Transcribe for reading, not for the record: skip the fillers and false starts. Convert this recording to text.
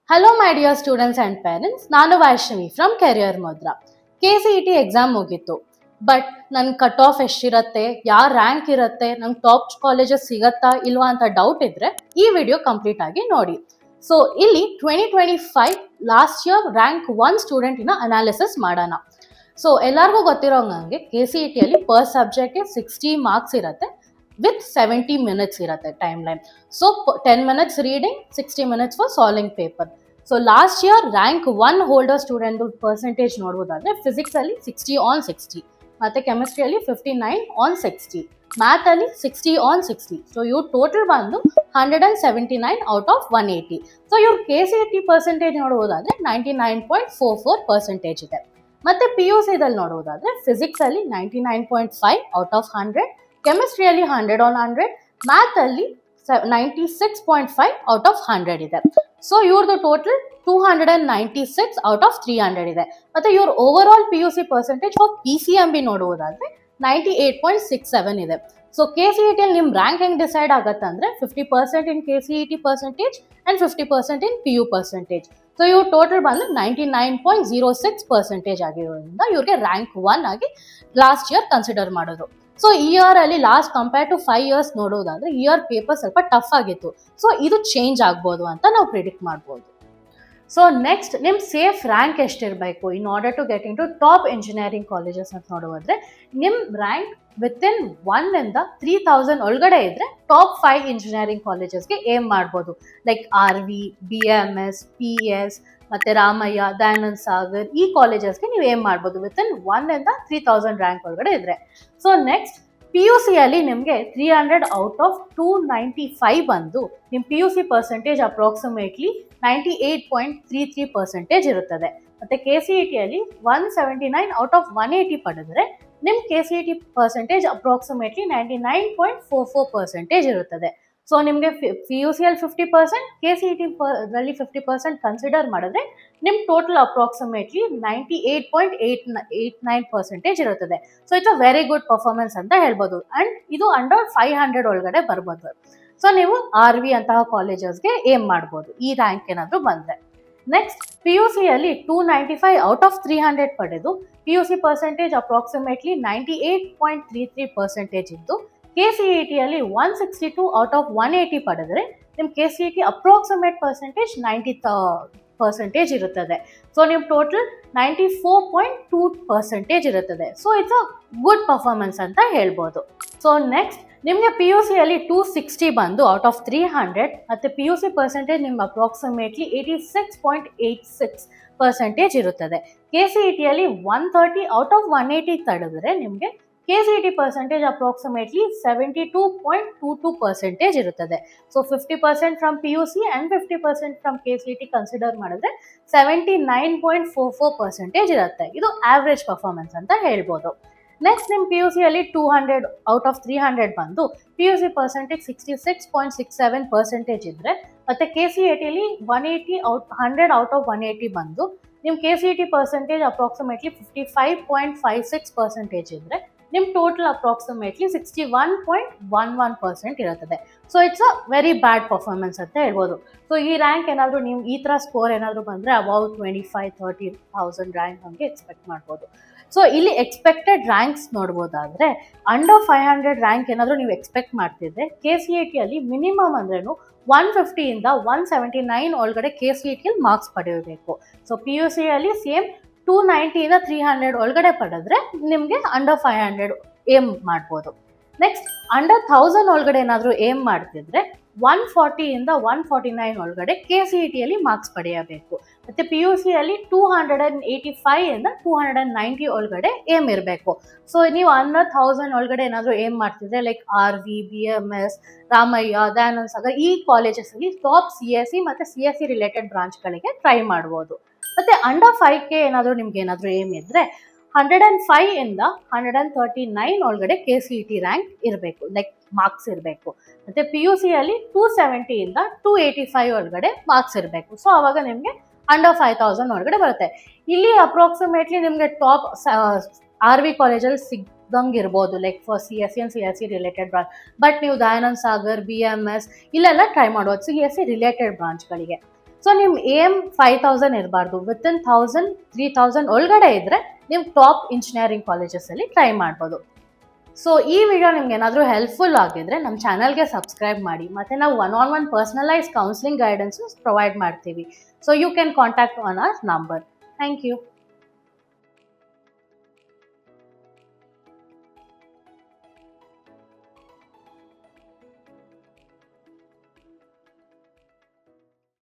Hello my dear students and parents, ನಾನು Vaishnavi from career Mudra. KCET exam ಮುಗೀತು. But ನನ್ನ cut off ಎಷ್ಟಿರುತ್ತೆ, ಯಾವ ರ್ಯಾಂಕ್ ಇರುತ್ತೆ, ನಂಗೆ ಟಾಪ್ ಕಾಲೇಜಸ್ ಸಿಗತ್ತಾ ಇಲ್ವಾ ಅಂತ ಡೌಟ್ ಇದ್ರೆ ಈ ವಿಡಿಯೋ ಕಂಪ್ಲೀಟ್ ಆಗಿ ನೋಡಿ. ಸೊ ಇಲ್ಲಿ 2025 ಲಾಸ್ಟ್ ಇಯರ್ ರ್ಯಾಂಕ್ 1 ಸ್ಟೂಡೆಂಟಿನ ಅನಾಲಿಸಿಸ್ ಮಾಡೋಣ. ಸೊ ಎಲ್ಲರಿಗೂ ಗೊತ್ತಿರೋ ಹಂಗೆ KCETಯಲ್ಲಿ ಪರ್ ಸಬ್ಜೆಕ್ಟ್ಗೆ 60 ಮಾರ್ಕ್ಸ್ ಇರುತ್ತೆ with 70 minutes ಇರುತ್ತೆ time line. So 10 minutes reading, 60 minutes for solving paper. So last year rank 1 holder student percentage ನೋಡ್ಬೋದಾದ್ರೆ ಫಿಸಿಕ್ಸಲ್ಲಿ 60/60, ಮತ್ತು ಕೆಮಿಸ್ಟ್ರಿಯಲ್ಲಿ 59/60, ಮ್ಯಾಥಲ್ಲಿ 60/60. ಸೊ ಇವ್ರ ಟೋಟಲ್ ಬಂದು 179 ಔಟ್ ಆಫ್ 180. ಸೊ ಇವ್ರ KCET ಪರ್ಸೆಂಟೇಜ್ ನೋಡ್ಬೋದಾದ್ರೆ 99.44% ಇದೆ. ಮತ್ತು PUCದಲ್ಲಿ ನೋಡ್ಬೋದಾದ್ರೆ ಫಿಸಿಕ್ಸಲ್ಲಿ 99.5 ಔಟ್ ಆಫ್ 100, ಕೆಮಿಸ್ಟ್ರಿಯಲ್ಲಿ 100/100, ಮ್ಯಾಥಲ್ಲಿ 96.5 ಔಟ್ ಆಫ್ 100 ಇದೆ. ಸೊ ಇವ್ರದ್ದು ಟೋಟಲ್ 296 ಔಟ್ ಆಫ್ 300 ಇದೆ. ಮತ್ತು ಇವ್ರ over all PUC percentage for PCMB ನೋಡುವುದಾದ್ರೆ 98.67 ಇದೆ. ಸೊ KCETಯಲ್ಲಿ ನಿಮ್ಮ ರ್ಯಾಂಕ್ ಹೆಂಗೆ ಡಿಸೈಡ್ ಆಗುತ್ತೆ ಅಂದರೆ 50% in KCET percentage and 50% in PU percentage. So ಇವ್ರ ಟೋಟಲ್ ಬಂದು 99.06% ಆಗಿರೋದ್ರಿಂದ ಇವ್ರಿಗೆ ರ್ಯಾಂಕ್ 1 ಆಗಿ ಲಾಸ್ಟ್ ಇಯರ್ ಕನ್ಸಿಡರ್ ಮಾಡಿದ್ರು. ಸೊ ಈ ಇಯರ್ ಅಲ್ಲಿ ಲಾಸ್ಟ್ ಕಂಪೇರ್ ಟು 5 years ನೋಡೋದಾದ್ರೆ ಈ ಇಯರ್ ಪೇಪರ್ ಸ್ವಲ್ಪ ಟಫ್ ಆಗಿತ್ತು. ಸೊ ಇದು ಚೇಂಜ್ ಆಗ್ಬೋದು ಅಂತ ನಾವು ಪ್ರಿಡಿಕ್ಟ್ ಮಾಡ್ಬೋದು. ಸೊ ನೆಕ್ಸ್ಟ್ ನಿಮ್ಮ ಸೇಫ್ ರ್ಯಾಂಕ್ ಎಷ್ಟಿರಬೇಕು in order to get into top engineering colleges ಅಂತ ನೋಡೋದಾದ್ರೆ ನಿಮ್ಮ ರ್ಯಾಂಕ್ ವಿತಿನ್ 1 ಇಂದ 3000 ಒಳಗಡೆ ಇದ್ರೆ ಟಾಪ್ 5 ಇಂಜಿನಿಯರಿಂಗ್ ಕಾಲೇಜಸ್ಗೆ ಏಮ್ ಮಾಡ್ಬೋದು. ಲೈಕ್ RV, BMS, PS, ಮತ್ತು ರಾಮಯ್ಯ, ದಯಾನಂದ್ ಸಾಗರ್, ಈ ಕಾಲೇಜಸ್ಗೆ ನೀವು ಏಮ್ ಮಾಡ್ಬೋದು ವಿತಿನ್ 1 ಇಂದ 3000 ರ್ಯಾಂಕ್ ಒಳಗಡೆ ಇದ್ರೆ. ಸೊ ನೆಕ್ಸ್ಟ್ PUCಯಲ್ಲಿ ನಿಮಗೆ 300 ಔಟ್ ಆಫ್ 295 ಬಂದು ನಿಮ್ಮ PUC ಪರ್ಸೆಂಟೇಜ್ ಅಪ್ರಾಕ್ಸಿಮೇಟ್ಲಿ 98.33% ಇರುತ್ತದೆ. ಮತ್ತು KCETಯಲ್ಲಿ 179 ಔಟ್ ಆಫ್ 180 ಪಡೆದ್ರೆ ನಿಮ್ಮ KCET ಪರ್ಸೆಂಟೇಜ್ ಅಪ್ರಾಕ್ಸಿಮೇಟ್ಲಿ 99.44% ಇರುತ್ತದೆ. ಸೊ ನಿಮಗೆ PUCಯಲ್ಲಿ 50%, KCETದಲ್ಲಿ 50% ಕನ್ಸಿಡರ್ ಮಾಡಿದ್ರೆ ನಿಮ್ಮ ಟೋಟಲ್ ಅಪ್ರಾಕ್ಸಿಮೇಟ್ಲಿ 98.89% ಇರುತ್ತದೆ. So it's a very good performance ಅಂತ ಹೇಳ್ಬೋದು. ಆ್ಯಂಡ್ ಇದು ಅಂಡರ್ 500 ಒಳಗಡೆ ಬರ್ಬೋದು. ಸೊ ನೀವು RV ಅಂತಹ ಕಾಲೇಜಸ್ಗೆ ಏಮ್ ಮಾಡ್ಬೋದು ಈ ರ್ಯಾಂಕ್ ಏನಾದರೂ ಬಂದರೆ. ನೆಕ್ಸ್ಟ್ PUCಯಲ್ಲಿ 295 ಔಟ್ ಆಫ್ 300 ಪಡೆದು PUC ಪರ್ಸೆಂಟೇಜ್ ಅಪ್ರಾಕ್ಸಿಮೇಟ್ಲಿ 98.33% ಇದ್ದು KCETಯಲ್ಲಿ 162 ಔಟ್ ಆಫ್ 180 ಪಡೆದ್ರೆ ನಿಮ್ಮ KCET ಅಪ್ರಾಕ್ಸಿಮೇಟ್ ಪರ್ಸೆಂಟೇಜ್ 90% ಇರುತ್ತದೆ. ಸೊ ನಿಮ್ಮ ಟೋಟಲ್ 94.2% ಇರುತ್ತದೆ. So it's a good performance ಅಂತ ಹೇಳ್ಬೋದು. ಸೊ ನೆಕ್ಸ್ಟ್ ನಿಮಗೆ PUCಯಲ್ಲಿ 260 ಬಂದು ಔಟ್ ಆಫ್ 300, ಮತ್ತು PUC ಪರ್ಸೆಂಟೇಜ್ ನಿಮ್ಮ ಅಪ್ರಾಕ್ಸಿಮೇಟ್ಲಿ 86.86% ಇರುತ್ತದೆ. KCETಯಲ್ಲಿ 130 ಔಟ್ ಆಫ್ 180 ತಡೆದ್ರೆ ನಿಮಗೆ KCET ಪರ್ಸೆಂಟೇಜ್ ಅಪ್ರಾಕ್ಸಿಮೇಟ್ಲಿ 72.22% ಇರುತ್ತದೆ. So 50% from PUC and 50% from KCET consider ಮಾಡಿದ್ರೆ 79.44% ಇರುತ್ತೆ. ಇದು ಆವ್ರೇಜ್ ಪರ್ಫಾರ್ಮೆನ್ಸ್ ಅಂತ ಹೇಳ್ಬೋದು. ನೆಕ್ಸ್ಟ್ ನಿಮ್ಮ PUCಯಲ್ಲಿ 200 ಔಟ್ ಆಫ್ 300 ಬಂದು PUC ಪರ್ಸೆಂಟೇಜ್ 66.67% ಇದ್ದರೆ, ಮತ್ತು KCETಯಲ್ಲಿ 100 ಔಟ್ ಆಫ್ 180 ಬಂದು ನಿಮ್ಮ KCET ಪರ್ಸೆಂಟೇಜ್ ಅಪ್ರಾಕ್ಸಿಮೇಟ್ಲಿ 55.56% ಇದ್ದರೆ ನಿಮ್ಮ ಟೋಟಲ್ ಅಪ್ರಾಕ್ಸಿಮೇಟ್ಲಿ 61.11% ಇರುತ್ತದೆ. So it's a very bad performance ಅಂತ ಹೇಳ್ಬೋದು. ಸೊ ಈ ರ್ಯಾಂಕ್ ಏನಾದರೂ ನೀವು ಈ ಥರ ಸ್ಕೋರ್ ಏನಾದರೂ ಬಂದರೆ ಅಬೌಟ್ 25,000-30,000 ರ್ಯಾಂಕ್ ನಮಗೆ ಎಕ್ಸ್ಪೆಕ್ಟ್ ಮಾಡ್ಬೋದು. ಸೊ ಇಲ್ಲಿ ಎಕ್ಸ್ಪೆಕ್ಟೆಡ್ ರ್ಯಾಂಕ್ಸ್ ನೋಡ್ಬೋದಾದರೆ ಅಂಡರ್ 500 ರ್ಯಾಂಕ್ ಏನಾದರೂ ನೀವು ಎಕ್ಸ್ಪೆಕ್ಟ್ ಮಾಡ್ತಿದ್ರೆ KCETಯಲ್ಲಿ ಮಿನಿಮಮ್ ಅಂದ್ರೂ 150ಇಂದ 179 ಒಳಗಡೆ KCETಯಲ್ಲಿ ಮಾರ್ಕ್ಸ್ ಪಡೆಯಬೇಕು. ಸೊ PUCಯಲ್ಲಿ ಸೇಮ್ 290ಇಂದ 300 ಒಳಗಡೆ ಪಡೆದ್ರೆ ನಿಮಗೆ ಅಂಡರ್ 500 ಏಮ್ ಮಾಡ್ಬೋದು. ನೆಕ್ಸ್ಟ್ ಅಂಡರ್ 1000 ಒಳಗಡೆ ಏನಾದರೂ ಏಮ್ ಮಾಡ್ತಿದ್ರೆ 140ಇಂದ 149 ಒಳಗಡೆ KCETಯಲ್ಲಿ ಮಾರ್ಕ್ಸ್ ಪಡೆಯಬೇಕು. ಮತ್ತು PUCಯಲ್ಲಿ 285ಇಂದ 290 ಒಳಗಡೆ ಏಮ್ ಇರಬೇಕು. ಸೊ ನೀವು ಅಂಡರ್ 1000 ಒಳಗಡೆ ಏನಾದರೂ ಏಮ್ ಮಾಡ್ತಿದ್ರೆ like RV, BMS, Ramaiah, Dayanand Sagar, ಈ ಕಾಲೇಜಸಲ್ಲಿ ಟಾಪ್ CSE ಮತ್ತು CSE ರಿಲೇಟೆಡ್ ಬ್ರಾಂಚ್ಗಳಿಗೆ ಟ್ರೈ ಮಾಡ್ಬೋದು. ಮತ್ತು ಅಂಡರ್ 5K ಏನಾದರೂ ನಿಮ್ಗೆ ಏನಾದರೂ ಏಮ್ ಇದ್ದರೆ 105ಇಂದ 139 ಒಳಗಡೆ KCET ರ್ಯಾಂಕ್ ಇರಬೇಕು, ಲೈಕ್ ಮಾರ್ಕ್ಸ್ ಇರಬೇಕು. ಮತ್ತು PUCಯಲ್ಲಿ 270ಇಂದ 285 ಒಳಗಡೆ ಮಾರ್ಕ್ಸ್ ಇರಬೇಕು. ಸೊ ಆವಾಗ ನಿಮಗೆ ಅಂಡರ್ 5000 ಒಳಗಡೆ ಬರುತ್ತೆ. ಇಲ್ಲಿ ಅಪ್ರಾಕ್ಸಿಮೇಟ್ಲಿ ನಿಮಗೆ ಟಾಪ್ RV ಕಾಲೇಜಲ್ಲಿ ಸಿಗ್ದಂಗೆ ಇರ್ಬೋದು, like for CSE and CSE related branch. But ನೀವು ದಯಾನಂದ್ ಸಾಗರ್, BMS ಇಲ್ಲೆಲ್ಲ ಟ್ರೈ ಮಾಡ್ಬೋದು CSE ರಿಲೇಟೆಡ್ ಬ್ರಾಂಚ್ಗಳಿಗೆ. ಸೊ ನಿಮ್ಮ ಏಮ್ 5000 ಇರಬಾರ್ದು, ವಿತಿನ್ 1000 3000 ಒಳಗಡೆ ಇದ್ರೆ ನೀವು ಟಾಪ್ ಇಂಜಿನಿಯರಿಂಗ್ ಕಾಲೇಜಸಲ್ಲಿ ಟ್ರೈ ಮಾಡ್ಬೋದು. ಸೊ ಈ ವಿಡಿಯೋ ನಿಮ್ಗೆ ಏನಾದರೂ ಹೆಲ್ಪ್ಫುಲ್ ಆಗಿದ್ರೆ ನಮ್ಮ ಚಾನಲ್ಗೆ ಸಬ್ಸ್ಕ್ರೈಬ್ ಮಾಡಿ, ಮತ್ತು ನಾವು 1-on-1 personalised counselling guidance provide ಮಾಡ್ತೀವಿ. So you can contact on our number. Thank you.